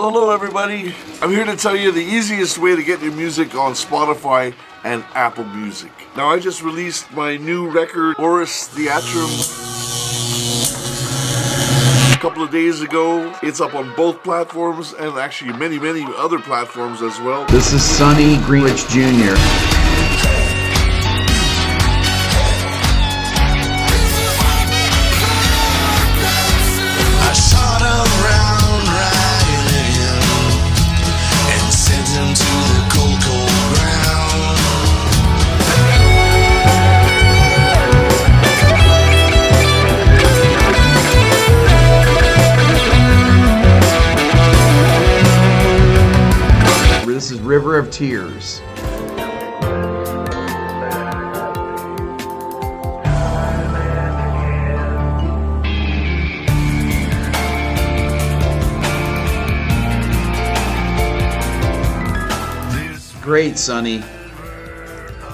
Well, hello everybody. I'm here to tell you the easiest way to get your music on Spotify and Apple Music. Now, I just released my new record, Auris Theatrum, a couple of days ago. It's up on both platforms and actually many other platforms as well. This is Sonny, Greenwich Jr. This is River of Tears. Great, Sonny.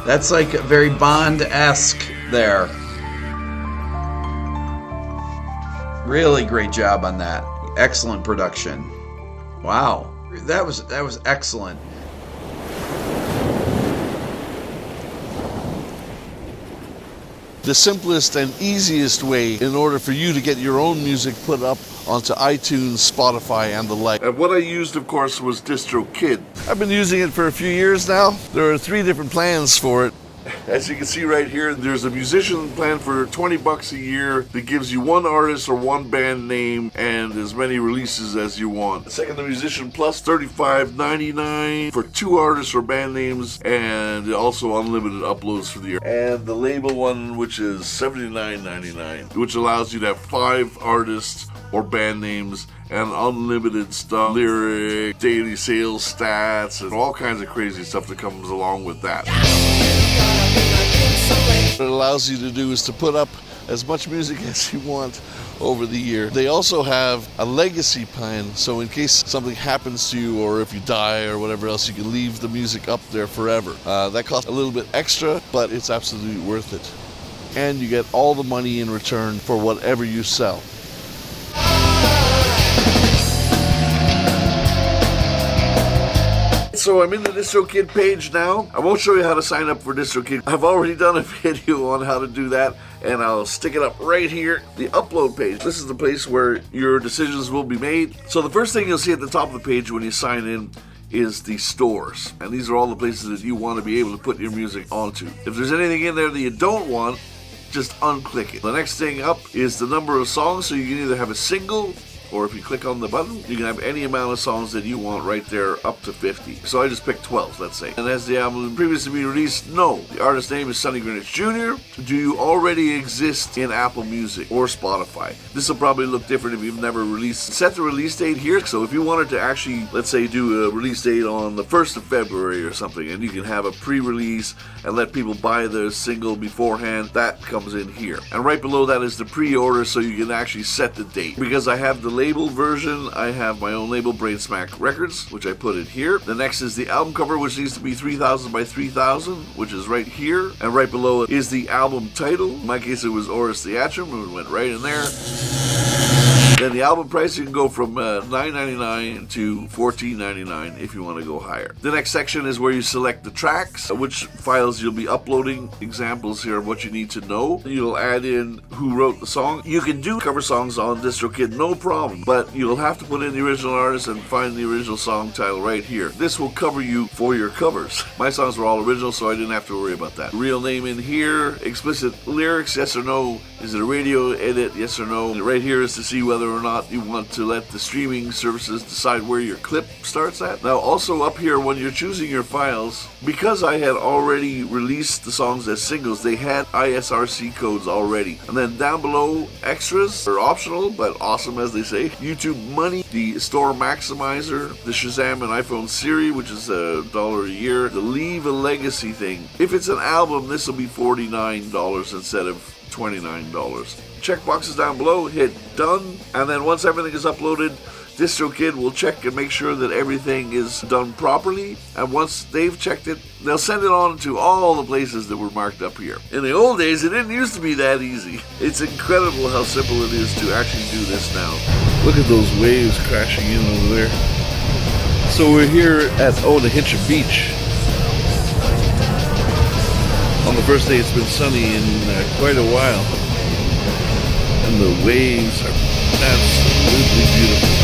That's like very Bond-esque there. Really great job on that. Excellent production. Wow. That was excellent. The simplest and easiest way in order for you to get your own music put up onto iTunes, Spotify, and the like. And what I used, of course, was DistroKid. I've been using it for a few years now. There are 3 different plans for it. As you can see right here, there's a musician plan for $20 a year that gives you one artist or one band name and as many releases as you want. Second, the Musician Plus, $35.99 for 2 artists or band names and also unlimited uploads for the year. And the label one, which is $79.99, which allows you to have 5 artists or band names and unlimited stuff, lyric, daily sales stats, and all kinds of crazy stuff that comes along with that. What it allows you to do is to put up as much music as you want over the year. They also have a legacy plan, so in case something happens to you or if you die or whatever else, you can leave the music up there forever. That costs a little bit extra, but it's absolutely worth it. And you get all the money in return for whatever you sell. So I'm in the DistroKid page now. I won't show you how to sign up for DistroKid. I've already done a video on how to do that, and I'll stick it up right here. The upload page. This is the place where your decisions will be made. So the first thing you'll see at the top of the page when you sign in is the stores. And these are all the places that you want to be able to put your music onto. If there's anything in there that you don't want, just unclick it. The next thing up is the number of songs, so you can either have a single, or if you click on the button, you can have any amount of songs that you want right there, up to 50. So I just picked 12, let's say. And has the album previously been released? No. The artist's name is Sonny Greenwich Jr. Do you already exist in Apple Music or Spotify? This will probably look different if you've never released. Set the release date here. So if you wanted to actually, let's say, do a release date on the 1st of February or something, and you can have a pre-release and let people buy the single beforehand, that comes in here. And right below that is the pre-order, so you can actually set the date. Because I have the label version, I have my own label, Brain Smack Records, which I put it here. The next is the album cover, which needs to be 3000 by 3000, which is right here. And right below it is the album title. In my case, it was Auris Theatrum, and it went right in there. Then the album price, you can go from $9.99 to $14.99 if you want to go higher. The next section is where you select the tracks, which files you'll be uploading, examples here of what you need to know. You'll add in who wrote the song. You can do cover songs on DistroKid, no problem, but you'll have to put in the original artist and find the original song title right here. This will cover you for your covers. My songs were all original, so I didn't have to worry about that. Real name in here, explicit lyrics, yes or no. Is it a radio edit, yes or no? And right here is to see whether or not you want to let the streaming services decide where your clip starts at. Now also up here when you're choosing your files, because I had already released the songs as singles, they had ISRC codes already. And then down below, extras are optional but awesome, as they say. YouTube Money, the Store Maximizer, the Shazam and iPhone Siri, which is $1 a year, the Leave a Legacy thing. If it's an album, this will be $49 instead of $29. Check boxes down below, hit done, and then once everything is uploaded, DistroKid will check and make sure that everything is done properly, and once they've checked it, they'll send it on to all the places that were marked up here. In the old days, it didn't used to be that easy. It's incredible how simple it is to actually do this now. Look at those waves crashing in over there. So we're here at Owenahitcha Beach. On the first day it's been sunny in quite a while. And the waves are absolutely beautiful.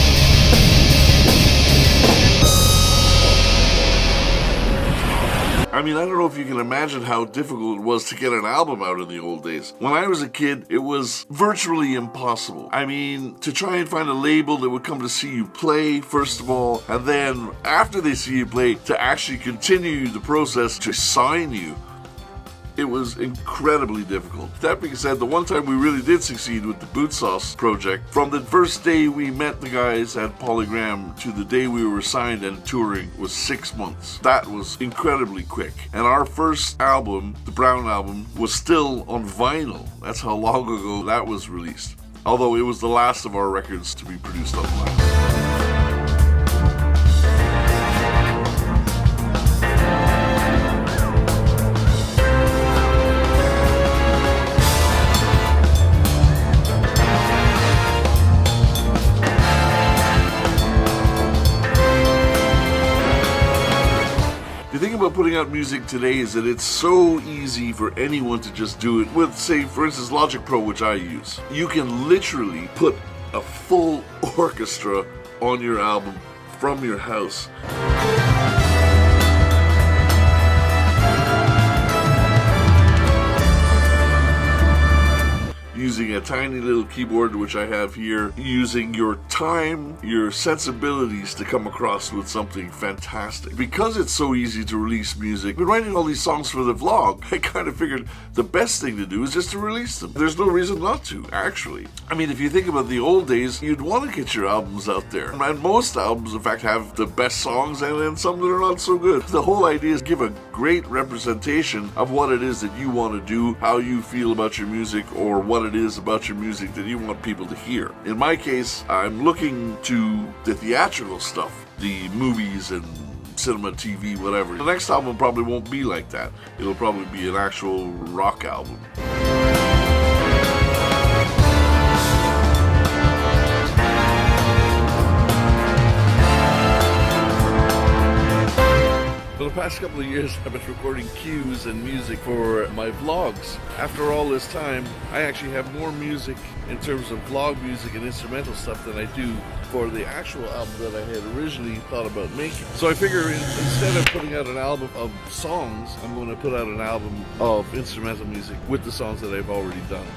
I mean, I don't know if you can imagine how difficult it was to get an album out in the old days. When I was a kid, it was virtually impossible. I mean, to try and find a label that would come to see you play, first of all, and then after they see you play, to actually continue the process to sign you. It was incredibly difficult. That being said, the one time we really did succeed with the Boot Sauce project, from the first day we met the guys at Polygram to the day we were signed and touring was 6 months. That was incredibly quick. And our first album, the Brown album, was still on vinyl. That's how long ago that was released. Although it was the last of our records to be produced on vinyl. The thing about putting out music today is that it's so easy for anyone to just do it with, say, for instance, Logic Pro, which I use. You can literally put a full orchestra on your album from your house. Using a tiny little keyboard, which I have here, using your time, your sensibilities to come across with something fantastic. Because it's so easy to release music, I've been writing all these songs for the vlog. I kind of figured the best thing to do is just to release them. There's no reason not to, actually. I mean, if you think about the old days, you'd want to get your albums out there. And most albums, in fact, have the best songs and then some that are not so good. The whole idea is give a great representation of what it is that you want to do, how you feel about your music, or what it is about your music that you want people to hear. In my case, I'm looking to the theatrical stuff, the movies and cinema, TV, whatever. The next album probably won't be like that. It'll probably be an actual rock album. For the past couple of years, I've been recording cues and music for my vlogs. After all this time, I actually have more music in terms of vlog music and instrumental stuff than I do for the actual album that I had originally thought about making. So I figure instead of putting out an album of songs, I'm going to put out an album of instrumental music with the songs that I've already done.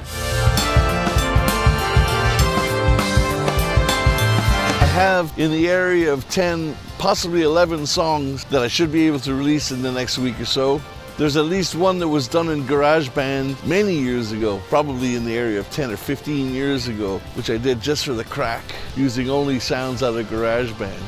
I have in the area of 10, possibly 11 songs that I should be able to release in the next week or so. There's at least one that was done in GarageBand many years ago, probably in the area of 10 or 15 years ago, which I did just for the crack, using only sounds out of GarageBand.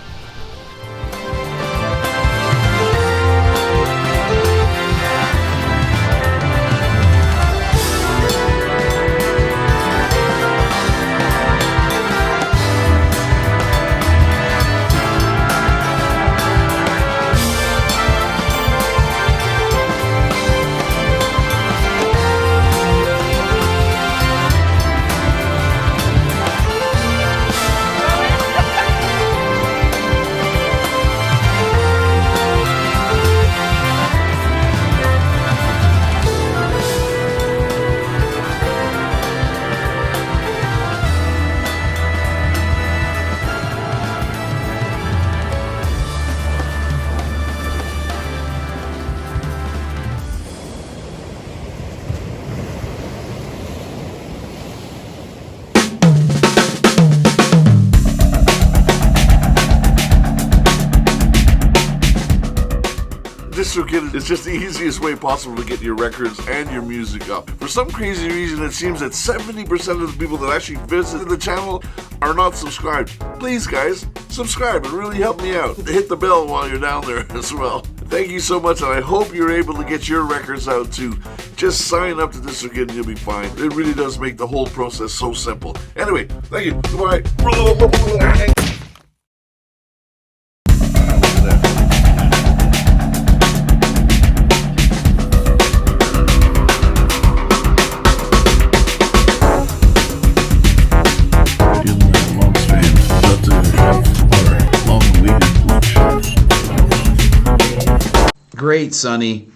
DistroKid is just the easiest way possible to get your records and your music up. For some crazy reason, it seems that 70% of the people that actually visit the channel are not subscribed. Please, guys, subscribe. It really helped me out. Hit the bell while you're down there as well. Thank you so much, and I hope you're able to get your records out too. Just sign up to DistroKid and you'll be fine. It really does make the whole process so simple. Anyway, thank you. Goodbye. Long-awaited lunch. Great, Sonny.